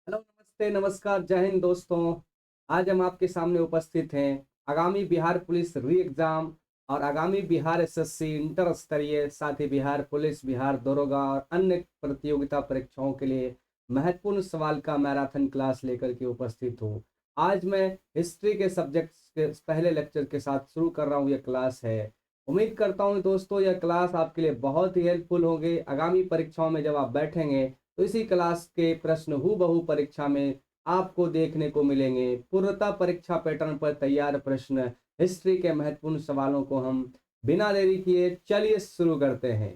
Hello, नमस्ते, नमस्कार, जय हिंद दोस्तों। आज हम आपके सामने उपस्थित हैं आगामी बिहार पुलिस री एग्जाम और आगामी बिहार एसएससी इंटर स्तरीय, साथ ही बिहार पुलिस, बिहार दरोगा और अन्य प्रतियोगिता परीक्षाओं के लिए महत्वपूर्ण सवाल का मैराथन क्लास लेकर के उपस्थित हूँ। आज मैं हिस्ट्री के सब्जेक्ट्स के पहले लेक्चर के साथ शुरू कर रहा हूँ। यह क्लास है, उम्मीद करता हूँ दोस्तों यह क्लास आपके लिए बहुत ही हेल्पफुल होंगे। आगामी परीक्षाओं में जब आप बैठेंगे तो इसी क्लास के प्रश्न हूबहू परीक्षा में आपको देखने को मिलेंगे। पूर्णतः परीक्षा पैटर्न पर तैयार प्रश्न, हिस्ट्री के महत्वपूर्ण सवालों को हम बिना देरी किए चलिए शुरू करते हैं।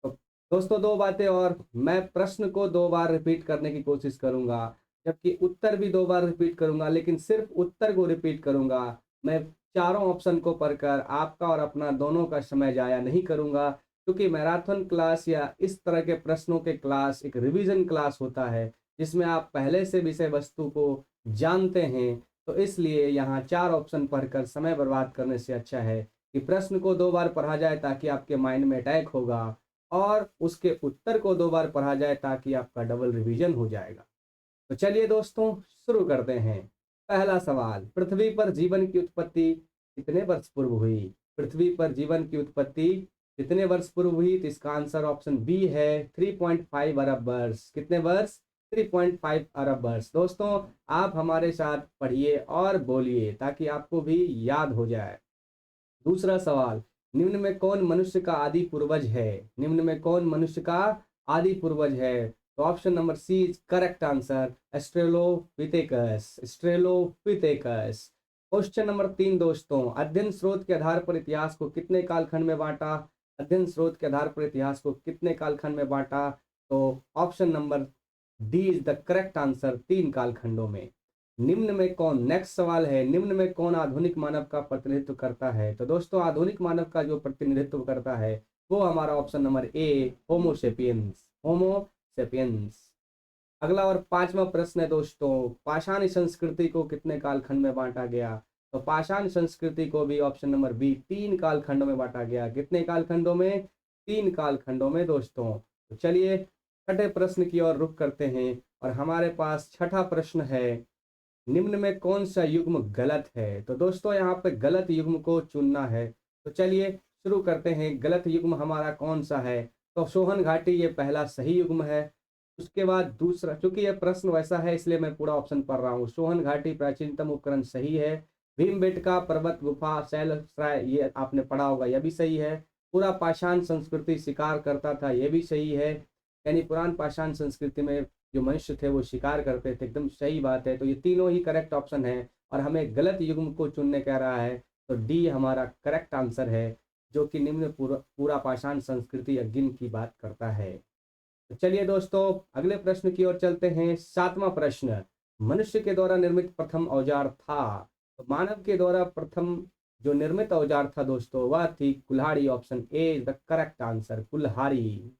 तो दोस्तों, दो बातें और, मैं प्रश्न को दो बार रिपीट करने की कोशिश करूंगा, जबकि उत्तर भी दो बार रिपीट करूंगा, लेकिन सिर्फ उत्तर को रिपीट करूंगा। मैं चारों ऑप्शन को पढ़कर आपका और अपना दोनों का समय जाया नहीं करूंगा, क्योंकि मैराथन क्लास या इस तरह के प्रश्नों के क्लास एक रिवीजन क्लास होता है, जिसमें आप पहले से विषय वस्तु को जानते हैं। तो इसलिए यहाँ चार ऑप्शन पढ़कर समय बर्बाद करने से अच्छा है कि प्रश्न को दो बार पढ़ा जाए, ताकि आपके माइंड में अटैक होगा, और उसके उत्तर को दो बार पढ़ा जाए ताकि आपका डबल रिवीजन हो जाएगा। तो चलिए दोस्तों, शुरू करते हैं। पहला सवाल, पृथ्वी पर जीवन की उत्पत्ति कितने वर्ष पूर्व हुई? पृथ्वी पर जीवन की उत्पत्ति कितने वर्ष पूर्व हुई? तो इसका आंसर ऑप्शन बी है 3.5 अरब वर्ष। कितने वर्ष? 3.5 अरब वर्ष। दोस्तों, आप हमारे साथ पढ़िए और बोलिए ताकि आपको भी याद हो जाए। दूसरा सवाल, निम्न में कौन मनुष्य का आदि पूर्वज है? निम्न में कौन मनुष्य का आदि पूर्वज है? तो option number C is correct answer, Australopithecus. Australopithecus. Question number 3 दोस्तों, अध्ययन स्रोत के आधार पर इतिहास को कितने कालखंड में बांटा? अध्ययन स्रोत के आधार पर इतिहास को कितने कालखंड में बांटा? तो option number D is the correct answer, 3 कालखंडों में। निम्न में कौन, नेक्स्ट सवाल है, निम्न में कौन आधुनिक मानव का प्रतिनिधित्व करता है? तो दोस्तों, आधुनिक मानव का जो प्रतिनिधित्व करता है वो हमारा option number A, Homo sapiens. Homo sapiens. अगला और पांचवा प्रश्न है दोस्तों, पाषाण संस्कृति को कितने कालखंड में बांटा गया? तो पाषाण संस्कृति को भी ऑप्शन नंबर बी, 3 कालखंडों में बांटा गया। कितने कालखंडों में? 3 कालखंडों में दोस्तों। तो चलिए छठे प्रश्न की ओर रुख करते हैं, और हमारे पास छठा प्रश्न है, निम्न में कौन सा युग्म गलत है? तो दोस्तों, यहाँ पे गलत युग्म को चुनना है। तो चलिए शुरू करते हैं। गलत युग्म हमारा कौन सा है? तो सोहन घाटी ये पहला सही युग्म है। उसके बाद दूसरा, चूंकि यह प्रश्न वैसा है इसलिए मैं पूरा ऑप्शन पढ़ रहा हूँ। सोहन घाटी प्राचीनतम उपकरण सही है। भीमबेटका पर्वत गुफा शैलश्राय ये आपने पढ़ा होगा, यह भी सही है। पूरा पाषाण संस्कृति शिकार करता था, यह भी सही है। यानी पुरान पाषाण संस्कृति में जो मनुष्य थे वो शिकार करते थे, एकदम सही बात है। तो ये तीनों ही करेक्ट ऑप्शन है, और हमें गलत युग्म को चुनने कह रहा है। तो डी हमारा करेक्ट आंसर है, जो कि निम्न पूरा पाषाण संस्कृति यज्ञ की बात करता है। तो चलिए दोस्तों, अगले प्रश्न की ओर चलते हैं। सातवां प्रश्न, मनुष्य के द्वारा निर्मित प्रथम औजार था? तो मानव के द्वारा प्रथम जो निर्मित औजार था दोस्तों, वह थी कुल्हाड़ी। Option A is the correct answer, कुल्हाड़ी।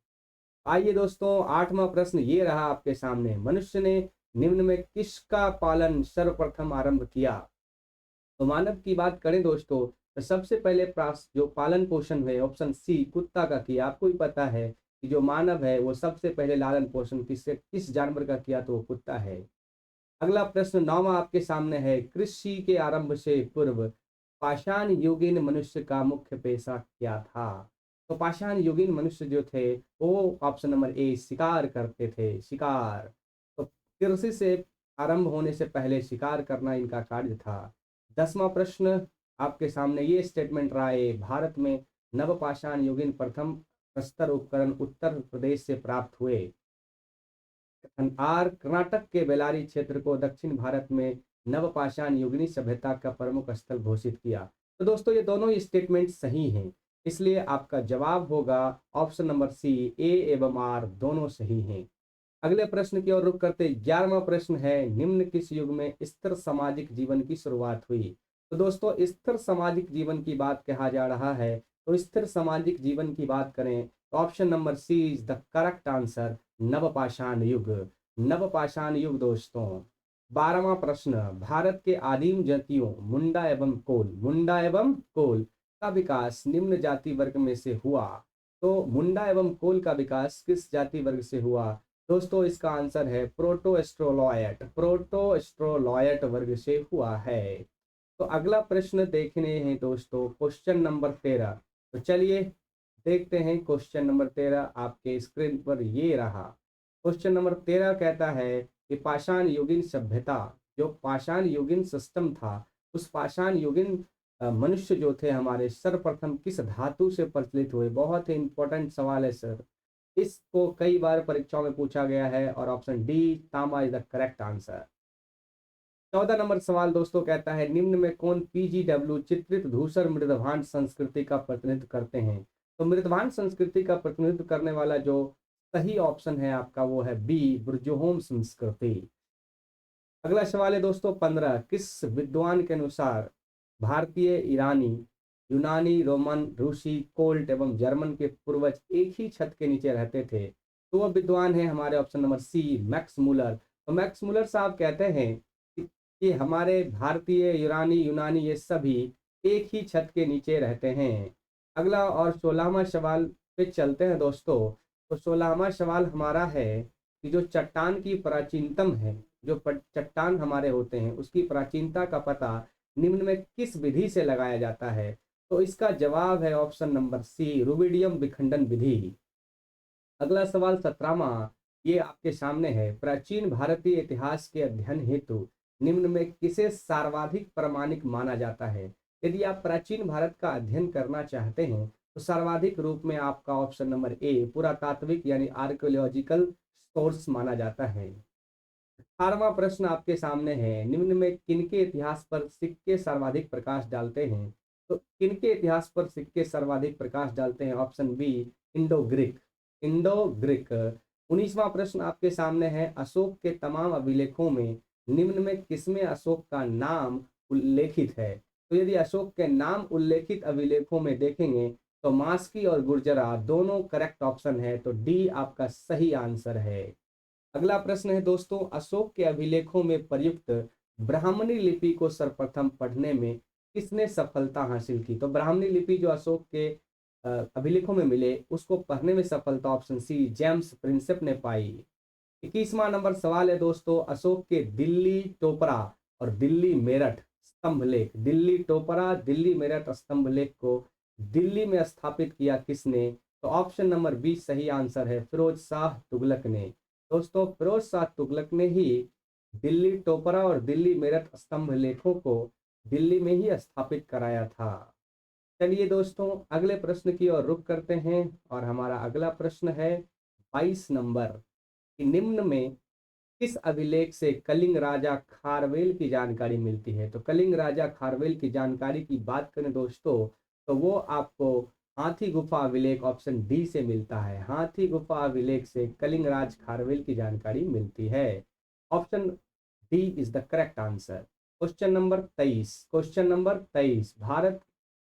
आइए दोस्तों, आठवां प्रश्न ये रहा आपके सामने, मनुष्य ने निम्न में किसका पालन सर्वप्रथम आरंभ किया? तो मानव की बात करें दोस्तों, तो सबसे पहले जो पालन पोषण है, ऑप्शन सी कुत्ता का किया। आपको भी पता है कि जो मानव है वो सबसे पहले लालन पोषण किस जानवर का किया? तो वो कुत्ता है। अगला प्रश्न नौवां आपके सामने है, कृषि के आरंभ से पूर्व पाषाण युगीन मनुष्य का मुख्य पेशा क्या था? तो पाषाण युगीन मनुष्य जो थे वो ऑप्शन नंबर ए, शिकार करते थे, शिकार। तो कृषि से आरंभ होने से पहले शिकार करना इनका कार्य था। 10वां प्रश्न आपके सामने ये स्टेटमेंट रहा है, भारत में नवपाषाण युगीन प्रथम प्रस्तर उपकरण उत्तर प्रदेश से प्राप्त हुए। आर, कर्नाटक के बेलारी क्षेत्र को दक्षिण भारत में नवपाषाण युगीन सभ्यता का प्रमुख स्थल घोषित किया। तो दोस्तों, ये दोनों ही स्टेटमेंट सही हैं, इसलिए आपका जवाब होगा ऑप्शन नंबर सी, ए एवं आर दोनों सही हैं। अगले प्रश्न की ओर रुख करते 11वां प्रश्न है, निम्न किस युग में स्थिर सामाजिक जीवन की शुरुआत हुई? तो दोस्तों, स्थिर सामाजिक जीवन की बात कहा जा रहा है, तो स्थिर सामाजिक जीवन की बात करें तो option number C is the correct answer, नवपाषाण युग। नवपाषाण युग दोस्तों। 12वां प्रश्न, भारत के आदिम जातियों मुंडा एवं कोल का विकास निम्न जाति वर्ग में से हुआ? तो मुंडा एवं कोल का विकास किस जाति वर्ग से हुआ? दोस्तों इसका आंसर है प्रोटोएस्ट्रोलॉयट, प्रोटोएस्ट्रोलॉयट वर्ग से हुआ है। तो अगला प्रश्न देखने हैं दोस्तों, क्वेश्चन नंबर 13। तो चलिए देखते हैं क्वेश्चन नंबर 13 आपके स्क्रीन पर ये रहा। क्वेश्चन नंबर 13 कहता है कि पाषाण युगीन सभ्यता, जो पाषाण युगीन सिस्टम था, उस पाषाण युगीन मनुष्य जो थे हमारे, सर्वप्रथम किस धातु से प्रचलित हुए। बहुत ही इंपॉर्टेंट सवाल है सर, इसको कई बार परीक्षाओं में पूछा गया है और ऑप्शन डी तांबा is the correct answer. 14 number सवाल दोस्तों कहता है निम्न में कौन पीजीडब्ल्यू चित्रित धूसर मृदभांड संस्कृति का प्रतिनिधित्व करते हैं। तो मृदभांड संस्कृति का प्रतिनिधित्व करने वाला जो सही ऑप्शन है आपका वो है बी, बुर्जोहोम संस्कृति। अगला सवाल है दोस्तों 15, किस विद्वान के अनुसार भारतीय, ईरानी, यूनानी, रोमन, रूसी, कोल्ट एवं जर्मन के पूर्वज एक ही छत के नीचे रहते थे। तो वह विद्वान है हमारे option number C, Max Muller. तो मैक्स मूलर साहब कहते हैं कि हमारे भारतीय, यूरानी, यूनानी ये सभी एक ही छत के नीचे रहते हैं। अगला और 16वां सवाल पे चलते हैं दोस्तों। तो 16वां सवाल हमारा है कि जो चट्टान की प्राचीनतम है, जो चट्टान हमारे होते हैं उसकी प्राचीनता का पता निम्न में किस विधि से लगाया जाता है। तो इसका जवाब है ऑप्शन नंबर सी, रूबिडियम विखंडन विधि। अगला सवाल 17वां ये आपके सामने है, प्राचीन भारतीय इतिहास के अध्ययन हेतु निम्न में किसे सर्वाधिक प्रामाणिक माना जाता है। यदि आप प्राचीन भारत का अध्ययन करना चाहते हैं तो सर्वाधिक रूप में आपका ऑप्शन नंबर ए, पुरातात्विक यानी आर्कियोलॉजिकल सोर्स माना जाता है। 18वां प्रश्न आपके सामने है, निम्न में किनके इतिहास पर सिक्के सर्वाधिक प्रकाश डालते हैं। तो किनके इतिहास पर सिक्के सर्वाधिक प्रकाश डालते हैं, option B, Indo Greek, Indo Greek. 19वां प्रश्न आपके सामने है, अशोक के तमाम अभिलेखों में निम्न में किसमें अशोक का नाम उल्लेखित है। तो यदि अशोक के नाम उल्लेखित अभिलेखों में देखेंगे तो मास्की और गुर्जरा दोनों करेक्ट ऑप्शन है, तो डी आपका सही आंसर है। अगला प्रश्न है दोस्तों, अशोक के अभिलेखों में प्रयुक्त ब्राह्मणी लिपि को सर्वप्रथम पढ़ने में किसने सफलता हासिल की। तो ब्राह्मणी लिपि जो अशोक के अभिलेखों में मिले उसको पढ़ने में सफलता ऑप्शन सी, जेम्स प्रिंसेप ने पाई। 21वां नंबर सवाल है दोस्तों, अशोक के दिल्ली टोपरा और दिल्ली मेरठ स्तंभ लेख, दिल्ली टोपरा, दिल्ली मेरठ स्तंभ लेख को दिल्ली में स्थापित किया किसने। तो ऑप्शन नंबर बी सही आंसर है, फिरोज शाह तुगलक ने। दोस्तों फिरोज शाह तुगलक ने ही दिल्ली टोपरा और दिल्ली मेरठ स्तंभ लेखों को दिल्ली में ही स्थापित कराया था। चलिए दोस्तों अगले प्रश्न की ओर रुख करते हैं और हमारा अगला प्रश्न है 22 नंबर, कि निम्न में किस अभिलेख से कलिंग राजा खारवेल की जानकारी मिलती है। तो कलिंग राजा खारवेल की जानकारी की बात करें दोस्तों तो वो आपको हाथी गुफा अभिलेख ऑप्शन डी से मिलता है। हाथी गुफा अभिलेख से कलिंग राज खारवेल की जानकारी मिलती है। Option D is the correct answer. Question number 23, question number 23, Bharat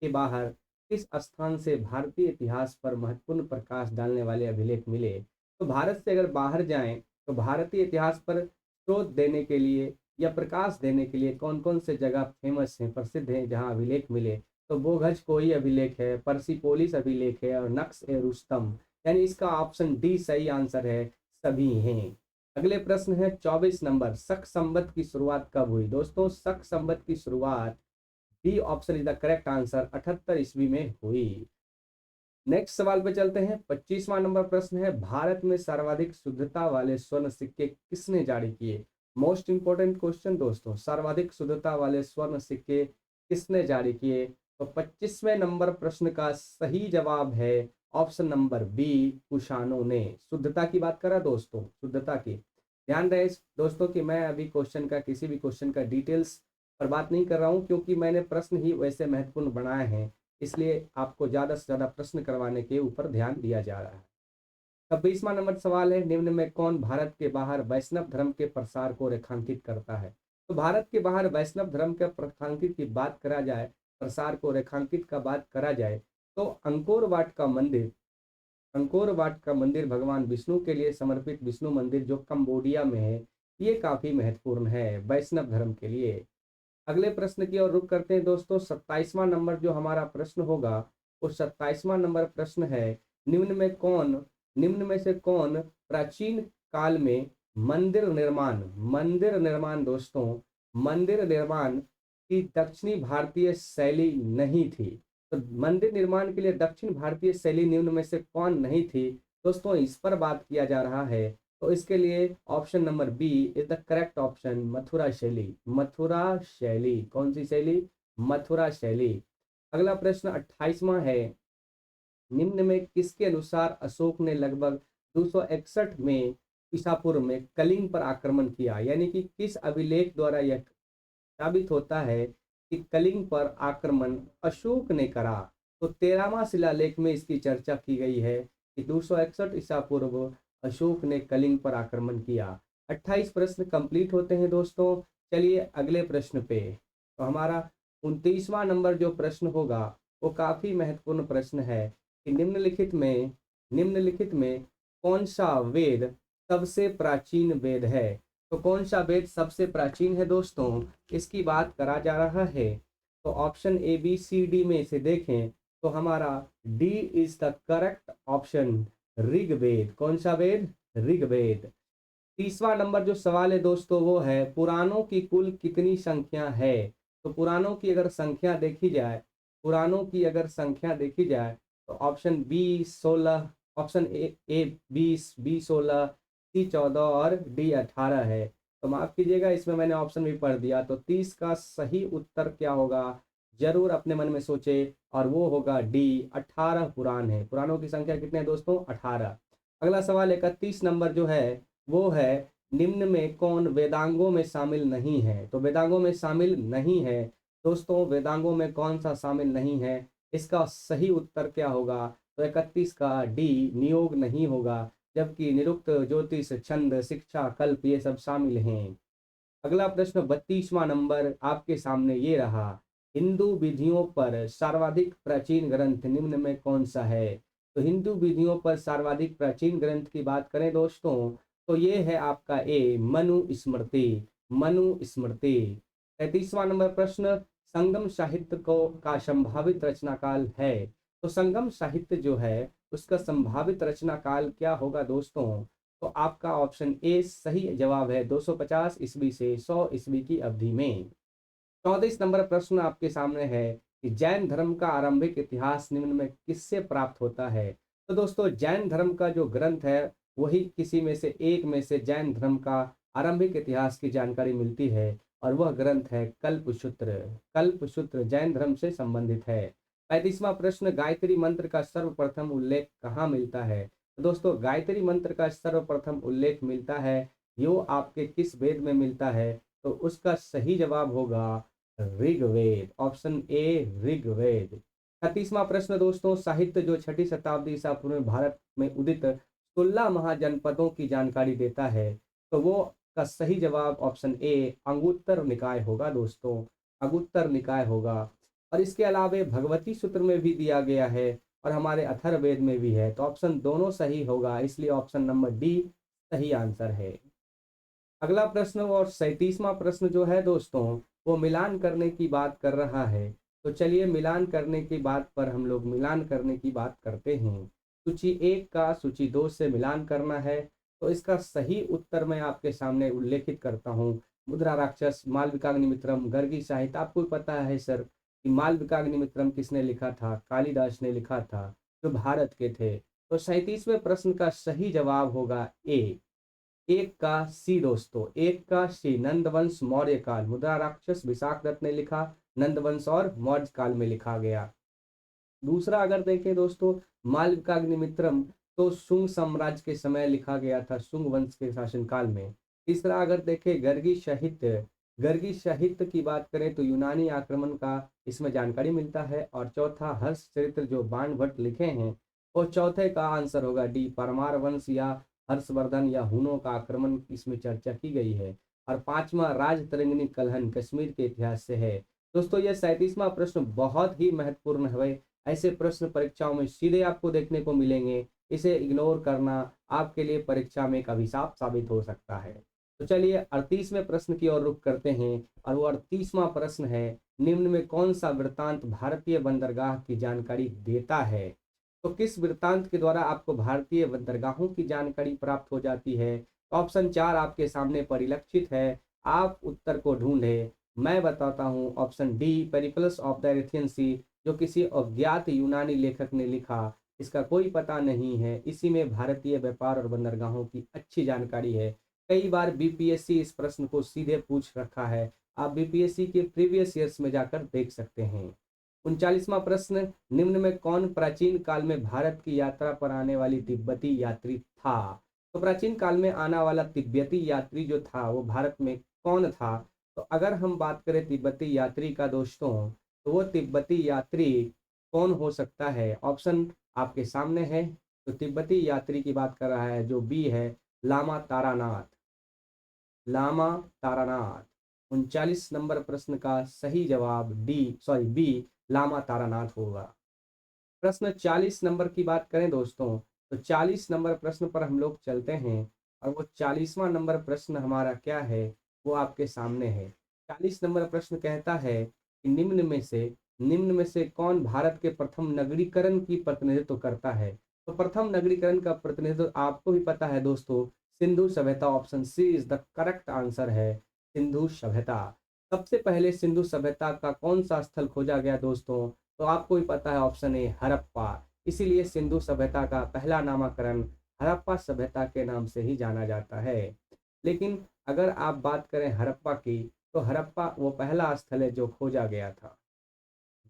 के बाहर किस स्थान से भारतीय इतिहास पर महत्वपूर्ण प्रकाश डालने वाले अभिलेख मिले। तो भारत से अगर बाहर जाएं तो भारतीय इतिहास पर स्रोत देने के लिए या प्रकाश देने के लिए कौन कौन से जगह फेमस हैं, प्रसिद्ध हैं जहां अभिलेख मिले। तो बोघज कोई अभिलेख है, पर्सिपोलिस अभिलेख है और नक्श ए रुस्तम, यानी इसका ऑप्शन डी सही आंसर है, सभी हैं। अगले प्रश्न है 24 नंबर, शक संवत की शुरुआत कब हुई। दोस्तों शक संवत की शुरुआत D option is the correct answer 78 ईस्वी में हुई। नेक्स्ट सवाल पे चलते हैं, 25वां नंबर प्रश्न है, भारत में सर्वाधिक शुद्धता वाले स्वर्ण सिक्के किसने जारी किए। मोस्ट इंपोर्टेंट क्वेश्चन दोस्तों, सर्वाधिक शुद्धता वाले स्वर्ण सिक्के किसने जारी किए। तो 25वें नंबर प्रश्न का सही जवाब है ऑप्शन नंबर बी, कुषाणों ने। शुद्धता की बात करा दोस्तों, शुद्धता की ध्यान रहे दोस्तों कि मैं अभी क्वेश्चन का किसी भी क्वेश्चन का डिटेल्स पर बात नहीं कर रहा हूं, क्योंकि मैंने प्रश्न ही वैसे महत्वपूर्ण बनाए हैं, इसलिए आपको ज़्यादा से ज़्यादा प्रश्न करवाने के ऊपर ध्यान दिया जा रहा है। 26वां नंबर सवाल है, निम्न में कौन भारत के बाहर वैष्णव धर्म के प्रसार को रेखांकित करता है। तो भारत के बाहर वैष्णव धर्म के रेखांकित की बात करा जाए, प्रसार को रेखांकित का बात करा जाए तो अंकोर वाट का मंदिर, अंकोर वाट का मंदिर भगवान विष्णु के लिए समर्पित विष्णु मंदिर जो कंबोडिया में है, ये काफी महत्वपूर्ण है वैष्णव धर्म के लिए। अगले प्रश्न की ओर रुख करते हैं दोस्तों, 27वां नंबर जो हमारा प्रश्न होगा वो 27वां नंबर प्रश्न है, निम्न में से कौन प्राचीन काल में मंदिर निर्माण दोस्तों, मंदिर निर्माण की दक्षिणी भारतीय शैली नहीं थी। तो मंदिर निर्माण के लिए दक्षिण भारतीय शैली निम्न में से कौन नहीं थी दोस्तों, इस पर बात किया जा रहा है। तो इसके लिए option number B is the correct option, Mathura शैली। मथुरा शैली, कौन सी शैली? मथुरा शैली। अगला प्रश्न 28वां है, निम्न में किसके अनुसार अशोक ने लगभग 261 में ईसा पूर्व में कलिंग पर आक्रमण किया? यानी कि किस अभिलेख द्वारा यह साबित होता है कि कलिंग पर आक्रमण अशोक ने करा? तो 13वां शिलालेख में इसकी चर्चा की गई है कि 261 ईसा पूर्व अशोक ने कलिंग पर आक्रमण किया। 28 प्रश्न कंप्लीट होते हैं दोस्तों। चलिए अगले प्रश्न पे। तो हमारा 29वां नंबर जो प्रश्न होगा वो काफी महत्वपूर्ण प्रश्न है कि निम्नलिखित में कौन सा वेद सबसे प्राचीन वेद है? तो कौन सा वेद सबसे प्राचीन है दोस्तों, इसकी बात करा जा रहा है। तो option A B C D में से देखें तो हमारा D is the correct option, Rigveda. कौन सा वेद? ऋग्वेद। 30वां नंबर जो सवाल है दोस्तों वो है, पुराणों की कुल कितनी संख्या है? तो पुराणों की अगर संख्या देखी जाए, पुराणों की अगर संख्या देखी जाए तो option B 16, option A 20, B 16, C 14 और डी 18 है। तो माफ कीजिएगा, इसमें मैंने ऑप्शन भी पढ़ दिया। तो 30 का सही उत्तर क्या होगा, जरूर अपने मन में सोचे, और वो होगा डी, 18 पुराण है। पुराणों की संख्या कितने हैं दोस्तों? 18। अगला सवाल 31 नंबर जो है वो है, निम्न में कौन वेदांगों में शामिल नहीं है? तो वेदांगों में शामिल नहीं है दोस्तों, वेदांगों में कौन सा शामिल नहीं है? इसका सही उत्तर क्या होगा? तो 31 का डी, नियोग नहीं होगा, जबकि निरुक्त, ज्योतिष, छंद, शिक्षा, कल्प ये सब शामिल हैं। अगला प्रश्न 32वां नंबर आपके सामने ये रहा, हिंदू विधियों पर सर्वाधिक प्राचीन ग्रंथ निम्न में कौन सा है? तो हिंदू विधियों पर सर्वाधिक प्राचीन ग्रंथ की बात करें दोस्तों तो ये है आपका ए, मनु स्मृति। मनु स्मृति। 33वां नंबर प्रश्न, संगम साहित्य को का संभावित रचना काल है? तो संगम साहित्य जो है उसका संभावित रचना काल क्या होगा दोस्तों? तो आपका ऑप्शन ए सही जवाब है, 250 ईस्वी से 100 ईस्वी की अवधि में। 34 नंबर प्रश्न आपके सामने है कि जैन धर्म का आरंभिक इतिहास निम्न में किससे प्राप्त होता है? तो दोस्तों जैन धर्म का जो ग्रंथ है वही किसी में से एक में से जैन धर्म का आरंभिक इतिहास की जानकारी मिलती है, और वह ग्रंथ है कल्पसूत्र। कल्पसूत्र जैन धर्म से संबंधित है। 35वां प्रश्न, गायत्री मंत्र का सर्वप्रथम उल्लेख कहाँ मिलता है? तो दोस्तों गायत्री मंत्र का सर्वप्रथम उल्लेख मिलता है, यो आपके किस वेद में मिलता है? तो उसका सही जवाब होगा ऋग्वेद, ऑप्शन ए ऋग्वेद। 36वां प्रश्न दोस्तों, साहित्य जो 6ठी शताब्दी ईसा पूर्व में भारत में उदित 16 महाजनपदों की जानकारी देता है, तो वो का सही जवाब ऑप्शन ए अंगुत्तर निकाय होगा दोस्तों, अंगुत्तर निकाय होगा। और इसके अलावे भगवती सूत्र में भी दिया गया है और हमारे अथर्ववेद में भी है, तो ऑप्शन दोनों सही होगा, इसलिए ऑप्शन नंबर डी सही आंसर है। अगला प्रश्न और 37वां प्रश्न जो है दोस्तों वो मिलान करने की बात कर रहा है। तो चलिए मिलान करने की बात पर हम लोग मिलान करने की बात करते हैं। सूची 1 का सूची 2 से मिलान करना है, तो इसका सही उत्तर मैं आपके सामने उल्लेखित करता हूँ। मुद्रा राक्षस, मालविकाग्निमित्रम, गर्गी साहित्य। आपको पता है सर कि मालविकाग्निमित्रम किसने लिखा था? कालिदास ने लिखा था, जो भारत के थे। तो 37वें प्रश्न का सही जवाब होगा ए, एक का सी दोस्तों, एक का सी, नंदवंश मौर्य काल। मुद्रा राक्षस विशाख दत्त ने लिखा, नंदवंश और मौर्य काल में लिखा गया। दूसरा अगर देखें दोस्तों मालविकाग्निमित्रम, तो शुंग साम्राज्य के समय लिखा गया था, शुंग वंश के शासनकाल में। तीसरा अगर देखें गर्गी साहित्य, गर्गी साहित्य की बात करें तो यूनानी आक्रमण का इसमें जानकारी मिलता है। और चौथा हर्ष चरित्र जो बाणभट्ट लिखे हैं, और चौथे का आंसर होगा डी, परमार वंश या हर्षवर्धन या हुनों का आक्रमण इसमें चर्चा की गई है। और पांचवा राजतरंगिणी कलहन कश्मीर के इतिहास से है। दोस्तों यह 37वां प्रश्न बहुत ही महत्वपूर्ण है। ऐसे प्रश्न परीक्षाओं में सीधे आपको देखने को मिलेंगे, इसे इग्नोर करना आपके लिए परीक्षा में एक अभिशाप साबित हो सकता है। तो चलिए 38वें प्रश्न की ओर रुख करते हैं, और वो 38वां प्रश्न है, निम्न में कौन सा वृत्तांत भारतीय बंदरगाह की जानकारी देता है? तो किस वृत्तांत के द्वारा आपको भारतीय बंदरगाहों की जानकारी प्राप्त हो जाती है? तो ऑप्शन 4 आपके सामने परिलक्षित है, आप उत्तर को ढूंढे। मैं बताता हूँ option D, Periplus of the Erythraean Sea, जो किसी अज्ञात यूनानी लेखक ने लिखा, इसका कोई पता नहीं है। इसी में भारतीय व्यापार और बंदरगाहों की अच्छी जानकारी है। कई बार बीपीएससी इस प्रश्न को सीधे पूछ रखा है, आप बीपीएससी के प्रीवियस ईयर्स में जाकर देख सकते हैं। 39वां प्रश्न, निम्न में कौन प्राचीन काल में भारत की यात्रा पर आने वाली तिब्बती यात्री था? तो प्राचीन काल में आने वाला तिब्बती यात्री जो था वो भारत में कौन था? तो अगर हम बात करें तिब्बती यात्री का दोस्तों, तो वो तिब्बती यात्री कौन हो सकता है? ऑप्शन आपके सामने है। तो तिब्बती यात्री की बात कर रहा है जो बी है, लामा तारानाथ। लामा तारानाथ। 39 नंबर प्रश्न का सही जवाब बी, लामा तारानाथ होगा। प्रश्न 40 नंबर की बात करें दोस्तों, तो 40 नंबर प्रश्न पर हम लोग चलते हैं, और वो 40वां नंबर प्रश्न हमारा क्या है वो आपके सामने है। 40 नंबर प्रश्न कहता है कि निम्न में से कौन भारत के प्रथम नगरीकरण की प्रतिनिधित्व करता है? तो प्रथम नगरीकरण का प्रतिनिधित्व आपको भी पता है दोस्तों, सिंधु सभ्यता। Option C is the correct answer है, सिंधु सभ्यता। सबसे पहले सिंधु सभ्यता का कौन सा स्थल खोजा गया दोस्तों? तो आपको भी पता है ऑप्शन ए, हड़प्पा। इसीलिए सिंधु सभ्यता का पहला नामकरण हड़प्पा सभ्यता के नाम से ही जाना जाता है। लेकिन अगर आप बात करें हड़प्पा की, तो हड़प्पा वो पहला स्थल है जो खोजा गया था।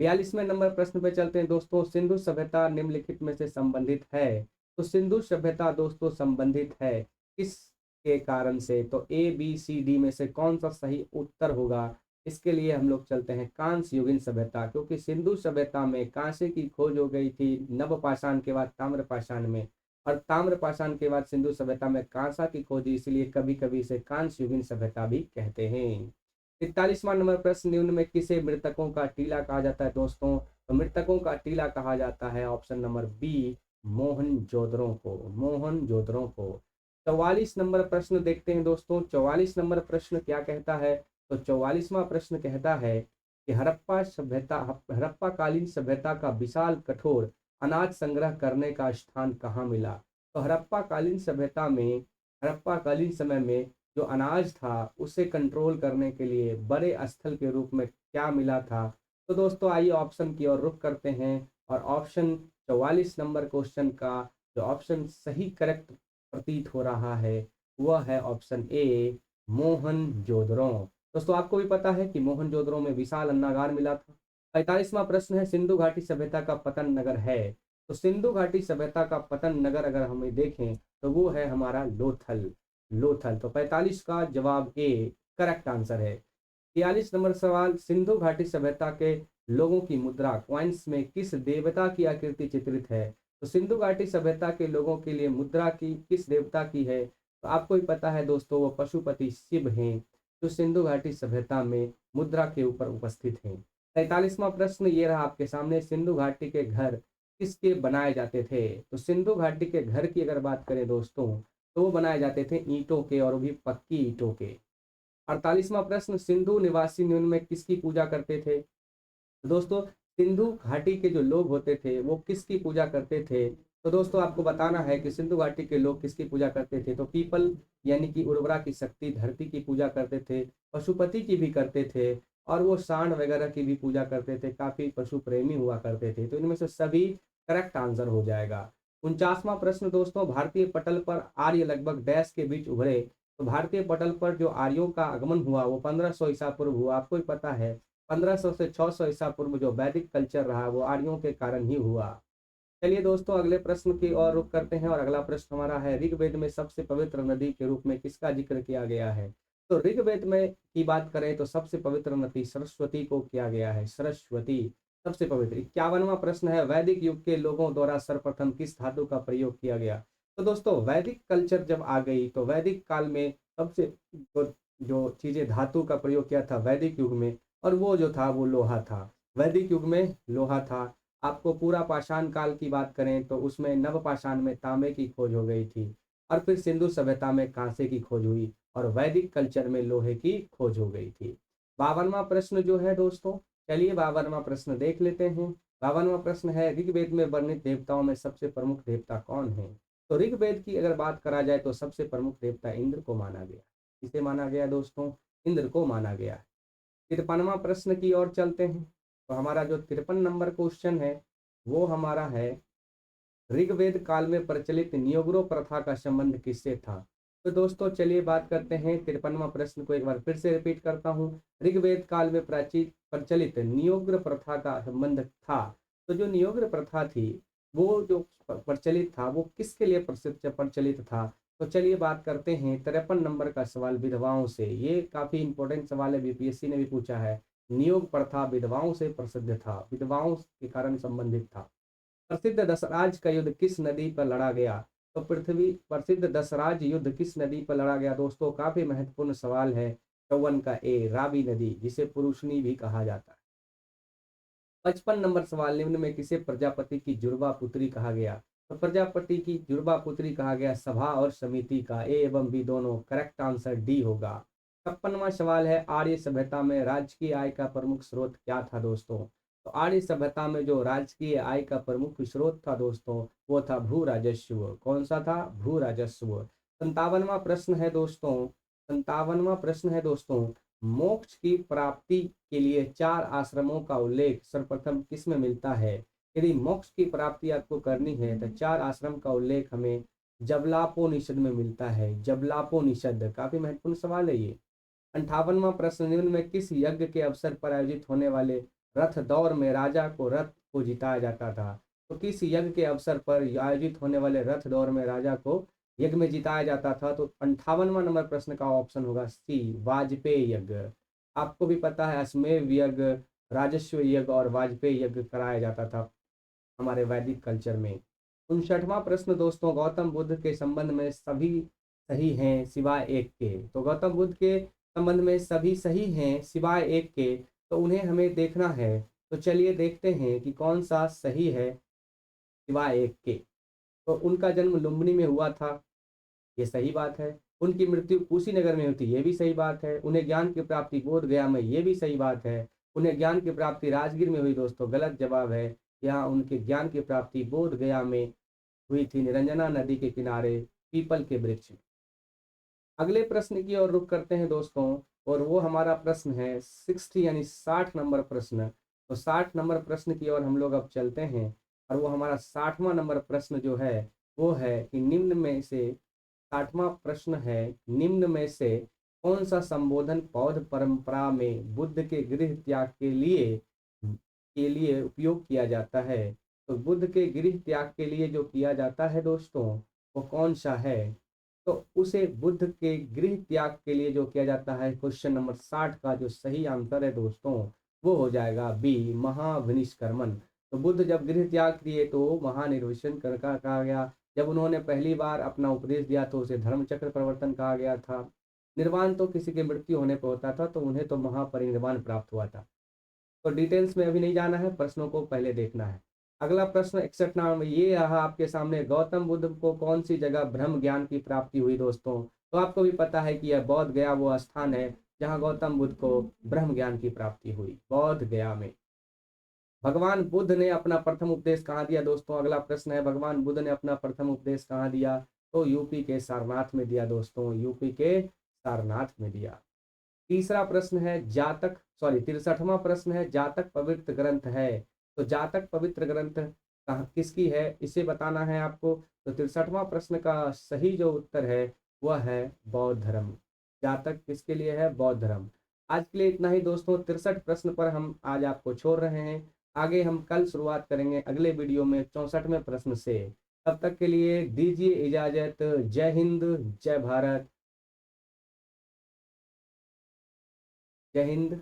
42वें नंबर प्रश्न पे चलते हैं दोस्तों, सिंधु सभ्यता निम्नलिखित में से संबंधित है? तो सिंधु सभ्यता दोस्तों संबंधित है किस के कारण से? तो ए बी सी डी में से कौन सा सही उत्तर होगा? इसके लिए हम लोग चलते हैं कांस्य युगीन सभ्यता, क्योंकि सिंधु सभ्यता में कांसे की खोज हो गई थी नवपाषाण के बाद ताम्रपाषाण में, और ताम्रपाषाण के बाद सिंधु सभ्यता में कांसा की खोज, इसलिए कभी कभी इसे कांस्य युगीन सभ्यता भी कहते हैं। 41वां नंबर प्रश्न, निम्न में किसे मृतकों का टीला कहा जाता है दोस्तों? तो मृतकों का टीला कहा जाता है ऑप्शन नंबर बी, मोहनजोदड़ो को। मोहनजोदड़ो को। 44 नंबर प्रश्न देखते हैं दोस्तों, 44 नंबर प्रश्न क्या कहता है? तो 44वां प्रश्न कहता है कि हड़प्पा कालीन सभ्यता का विशाल कठोर अनाज संग्रह करने का स्थान कहाँ मिला? तो हड़प्पा कालीन समय में जो अनाज था उसे कंट्रोल करने के लिए बड़े स्थल के रूप में क्या मिला था? तो दोस्तों आइए ऑप्शन की ओर रुख करते हैं, और ऑप्शन 44 नंबर क्वेश्चन का जो ऑप्शन सही करेक्ट प्रतीत हो रहा है वह है ऑप्शन ए, मोहनजोदड़ो। दोस्तों आपको भी पता है कि मोहनजोदड़ो में विशाल अन्नागार मिला था। 45वां प्रश्न है, सिंधु घाटी सभ्यता का पतन नगर है? तो सिंधु घाटी सभ्यता का पतन नगर अगर हमें देखें तो वो है हमारा लोथल। लोथल। तो 45 का जवाब ए करेक्ट आंसर है। 43 नंबर सवाल, सिंधु घाटी सभ्यता के लोगों की मुद्रा कॉइन्स में किस देवता की आकृति चित्रित है? तो सिंधु घाटी सभ्यता के लोगों के लिए मुद्रा की किस देवता की है? तो आपको भी पता है दोस्तों, वो पशुपति शिव हैं जो सिंधु घाटी सभ्यता में मुद्रा के ऊपर उपस्थित हैं। 43वां प्रश्न ये रहा आपके सामने, सिंधु घाटी के घर किसके बनाए जाते थे? तो सिंधु घाटी के घर की अगर बात करें दोस्तों, तो वो बनाए जाते थे ईंटों के, और भी पक्की ईंटों के। 48वां प्रश्न, सिंधु निवासी निम्न में किसकी पूजा करते थे? दोस्तों सिंधु घाटी के जो लोग होते थे वो किसकी पूजा करते थे? तो दोस्तों आपको बताना है कि सिंधु घाटी के लोग किसकी पूजा करते थे। तो पीपल यानी कि उर्वरा की शक्ति धरती की पूजा करते थे, पशुपति की भी करते थे, और वो सांड वगैरह की भी पूजा करते थे, काफी पशु प्रेमी हुआ करते थे। तो इनमें से सभी करेक्ट आंसर हो जाएगा। 49वां प्रश्न दोस्तों, भारतीय पटल पर आर्य लगभग डैश के बीच उभरे? तो भारतीय पटल पर जो आर्यों का आगमन हुआ वो 1500 ईसा पूर्व हुआ। आपको ही पता है 1500 से 600 ईसा पूर्व जो वैदिक कल्चर रहा वो आर्यों के कारण ही हुआ। चलिए दोस्तों अगले प्रश्न की ओर रुख करते हैं, और अगला प्रश्न हमारा है, ऋग्वेद में सबसे पवित्र नदी के रूप में किसका जिक्र किया गया है? तो ऋग्वेद में की बात करें तो सबसे पवित्र नदी सरस्वती को किया गया है। सरस्वती सबसे पवित्र। 51वां प्रश्न है, वैदिक युग के लोगों द्वारा सर्वप्रथम किस धातु का प्रयोग किया गया? तो दोस्तों वैदिक कल्चर जब आ गई तो वैदिक काल में सबसे जो चीजें धातु का प्रयोग किया था वैदिक युग में, और वो जो था वो लोहा था। वैदिक युग में लोहा था। आपको पूरा पाषाण काल की बात करें तो उसमें नवपाषाण में तांबे की खोज हो गई थी, और फिर सिंधु सभ्यता में कांसे की खोज हुई, और वैदिक कल्चर में लोहे की खोज हो गई थी। 52वां प्रश्न जो है दोस्तों, चलिए 52वां प्रश्न देख लेते हैं। 52वां प्रश्न है, ऋग्वेद में वर्णित देवताओं में सबसे प्रमुख देवता कौन है? तो ऋग्वेद की अगर बात करा जाए तो सबसे प्रमुख देवता इंद्र को माना गया। किसे माना गया दोस्तों? इंद्र को माना गया। 53वां प्रश्न की ओर चलते हैं। तो हमारा जो 53 नंबर क्वेश्चन है वो हमारा है, ऋग्वेद काल में प्रचलित नियोग्रो प्रथा का संबंध किससे था? तो दोस्तों चलिए बात करते हैं 53वां प्रश्न को एक बार फिर से रिपीट करता हूँ। ऋग्वेद काल में प्राचीन प्रचलित नियोग्र प्रथा का संबंध था। तो जो नियोग्र प्रथा थी वो जो प्रचलित था वो किसके लिए प्रसिद्ध प्रचलित था? तो चलिए बात करते हैं 53 नंबर का सवाल विधवाओं से। ये काफी इंपॉर्टेंट सवाल है, बीपीएससी ने भी पूछा है। नियोग प्रथा विधवाओं से प्रसिद्ध था, विधवाओं के कारण संबंधित था। प्रसिद्ध दसराज का युद्ध किस नदी पर लड़ा गया? तो पृथ्वी प्रसिद्ध दसराज युद्ध किस नदी पर लड़ा गया दोस्तों? काफी महत्वपूर्ण सवाल है। 54 का ए, रावी नदी, जिसे पुरुषनी भी कहा जाता है। 55 नंबर सवाल, निम्न में किसे प्रजापति की जुड़वा पुत्री कहा गया? तो प्रजापति की जुड़वा पुत्री कहा गया सभा और समिति का। ए एवं बी दोनों, करेक्ट आंसर डी होगा। 56वां सवाल है, आर्य सभ्यता में राजकीय आय का प्रमुख स्रोत क्या था दोस्तों? तो आर्य सभ्यता में जो राजकीय आय का प्रमुख स्रोत था दोस्तों वो था भू राजस्व। कौन सा था? भू राजस्व। 57वां प्रश्न है दोस्तों, 57वां प्रश्न है दोस्तों, मोक्ष की प्राप्ति के लिए 4 आश्रमों का उल्लेख सर्वप्रथम किस में मिलता है? यदि मोक्ष की प्राप्ति आपको करनी है तो 4 आश्रम का उल्लेख हमें जबलापोनिषद में मिलता है। जबलापोनिषद, काफी महत्वपूर्ण सवाल है ये। 58वां प्रश्न, निम्न में किस यज्ञ के अवसर पर आयोजित होने वाले रथ दौड़ में राजा को रथ को जिताया जाता था? तो किस यज्ञ के अवसर पर आयोजित होने वाले रथ दौड़ में राजा को यज्ञ में जिताया जाता था? तो 58वां नंबर प्रश्न का ऑप्शन होगा सी, वाजपेयी यज्ञ। आपको भी पता है अश्वमेध यज्ञ, राजस्व यज्ञ और वाजपेयी यज्ञ कराया जाता था हमारे वैदिक कल्चर में। 59वां प्रश्न दोस्तों, गौतम बुद्ध के संबंध में सभी सही हैं सिवाय एक के। तो गौतम बुद्ध के संबंध में सभी सही हैं सिवाय एक के, तो उन्हें हमें देखना है। तो चलिए देखते हैं कि कौन सा सही है सिवाय एक के। तो उनका जन्म लुम्बिनी में हुआ था, ये सही बात है। उनकी मृत्यु कुशीनगर में हुई थी, ये भी सही बात है। उन्हें ज्ञान की प्राप्ति बोध गया में, ये भी सही बात है। उन्हें ज्ञान की प्राप्ति राजगीर में हुई दोस्तों, गलत जवाब है। यहाँ उनके ज्ञान की प्राप्ति बोध गया में हुई थी, निरंजना नदी के किनारे पीपल के वृक्ष में। अगले प्रश्न की ओर रुख करते हैं दोस्तों, और वो हमारा प्रश्न है 60 यानी 60 नंबर प्रश्न। तो 60 नंबर प्रश्न की ओर हम लोग अब चलते हैं, और वो हमारा 60वां नंबर प्रश्न जो है वो है कि निम्न में से 60वां प्रश्न है, निम्न में से कौन सा संबोधन बौद्ध परंपरा में बुद्ध के गृह त्याग के लिए उपयोग किया जाता है? तो बुद्ध के गृह त्याग के लिए जो किया जाता है दोस्तों वो कौन सा है? तो उसे बुद्ध के गृह त्याग के लिए जो किया जाता है, क्वेश्चन नंबर 60 का जो सही आंसर है दोस्तों वो हो जाएगा बी, महाविनिष्कर्मण। तो बुद्ध जब गृह त्याग किए तो महानिर्वासन कर का कहा गया। जब उन्होंने पहली बार अपना उपदेश दिया तो उसे धर्म चक्र प्रवर्तन कहा गया था। निर्वाण तो किसी की मृत्यु होने पर होता था, तो उन्हें तो महापरिनिर्वाण प्राप्त हुआ था। तो डिटेल्स में अभी नहीं जाना है, प्रश्नों को पहले देखना है। अगला प्रश्न 61 नंबर ये रहा आपके सामने, गौतम बुद्ध को कौन सी जगह ब्रह्म ज्ञान की प्राप्ति हुई दोस्तों? तो आपको भी पता है कि यह बौद्ध गया वो स्थान है जहाँ गौतम बुद्ध को ब्रह्म ज्ञान की प्राप्ति हुई, बौद्ध गया में। भगवान बुद्ध ने अपना प्रथम उपदेश कहाँ दिया दोस्तों? अगला प्रश्न है, भगवान बुद्ध ने अपना प्रथम उपदेश कहाँ दिया? तो यूपी के सारनाथ में दिया दोस्तों, यूपी के सारनाथ में दिया। तीसरा प्रश्न है जातक, सॉरी 63वां प्रश्न है, जातक पवित्र ग्रंथ है। तो जातक पवित्र ग्रंथ कहाँ किसकी है इसे बताना है आपको। तो 63वां प्रश्न का सही जो उत्तर है वह है बौद्ध धर्म। जातक किसके लिए है? बौद्ध धर्म। आज के लिए इतना ही दोस्तों, 63 प्रश्न पर हम आज आपको छोड़ रहे हैं। आगे हम कल शुरुआत करेंगे अगले वीडियो में 64वें प्रश्न से। तब तक के लिए दीजिए इजाजत। जय हिंद, जय भारत, जय हिंद।